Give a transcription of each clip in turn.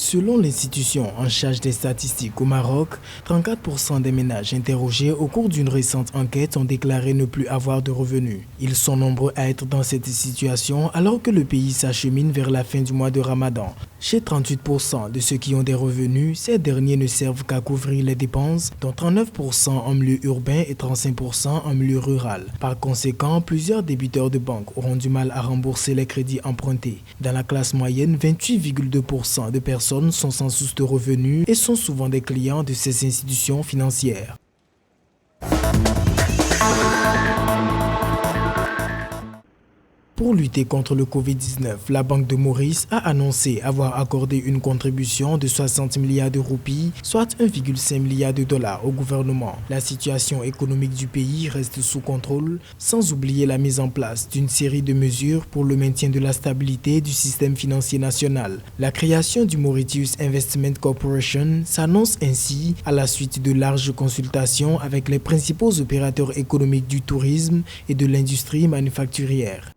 Selon l'institution en charge des statistiques au Maroc, 34% des ménages interrogés au cours d'une récente enquête ont déclaré ne plus avoir de revenus. Ils sont nombreux à être dans cette situation alors que le pays s'achemine vers la fin du mois de Ramadan. Chez 38% de ceux qui ont des revenus, ces derniers ne servent qu'à couvrir les dépenses, dont 39% en milieu urbain et 35% en milieu rural. Par conséquent, plusieurs débiteurs de banque auront du mal à rembourser les crédits empruntés. Dans la classe moyenne, 28,2% de personnes sont sans source de revenus et sont souvent des clients de ces institutions financières. Pour lutter contre le Covid-19, la Banque de Maurice a annoncé avoir accordé une contribution de 60 milliards de roupies, soit 1,5 milliard de dollars au gouvernement. La situation économique du pays reste sous contrôle, sans oublier la mise en place d'une série de mesures pour le maintien de la stabilité du système financier national. La création du Mauritius Investment Corporation s'annonce ainsi à la suite de larges consultations avec les principaux opérateurs économiques du tourisme et de l'industrie manufacturière.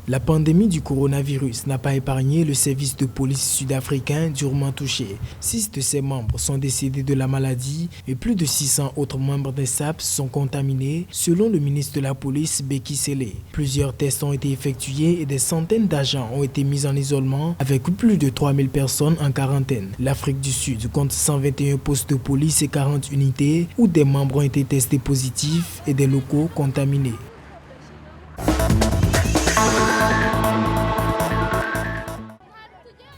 La pandémie du coronavirus n'a pas épargné le service de police sud-africain durement touché. 6 de ses membres sont décédés de la maladie et plus de 600 autres membres des SAPS sont contaminés, selon le ministre de la Police, Beki Cele. Plusieurs tests ont été effectués et des centaines d'agents ont été mis en isolement, avec plus de 3000 personnes en quarantaine. L'Afrique du Sud compte 121 postes de police et 40 unités où des membres ont été testés positifs et des locaux contaminés.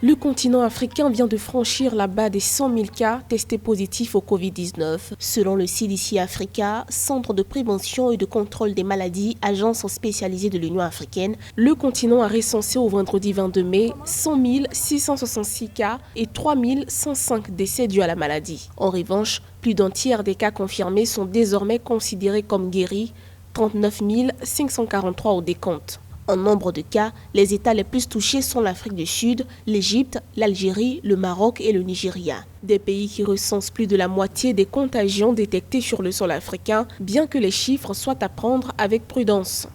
Le continent africain vient de franchir la barre des 100 000 cas testés positifs au Covid-19. Selon le CDC Africa, Centre de prévention et de contrôle des maladies, agence spécialisée de l'Union africaine, le continent a recensé au vendredi 22 mai 100 666 cas et 3 105 décès dus à la maladie. En revanche, plus d'un tiers des cas confirmés sont désormais considérés comme guéris, 39 543 au décompte. En nombre de cas, les États les plus touchés sont l'Afrique du Sud, l'Égypte, l'Algérie, le Maroc et le Nigeria. Des pays qui recensent plus de la moitié des contagions détectées sur le sol africain, bien que les chiffres soient à prendre avec prudence.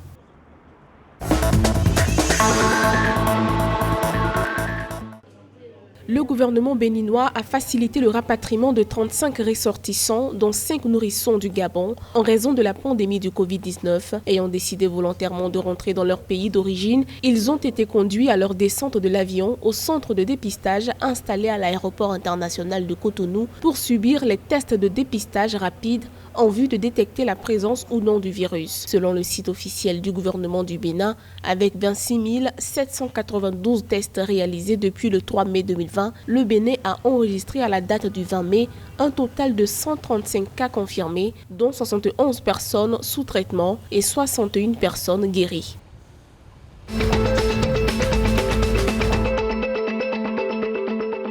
Le gouvernement béninois a facilité le rapatriement de 35 ressortissants, dont 5 nourrissons du Gabon, en raison de la pandémie du Covid-19. Ayant décidé volontairement de rentrer dans leur pays d'origine, ils ont été conduits à leur descente de l'avion au centre de dépistage installé à l'aéroport international de Cotonou pour subir les tests de dépistage rapide en vue de détecter la présence ou non du virus. Selon le site officiel du gouvernement du Bénin, avec 26 792 tests réalisés depuis le 3 mai 2020, le Bénin a enregistré à la date du 20 mai un total de 135 cas confirmés, dont 71 personnes sous traitement et 61 personnes guéries.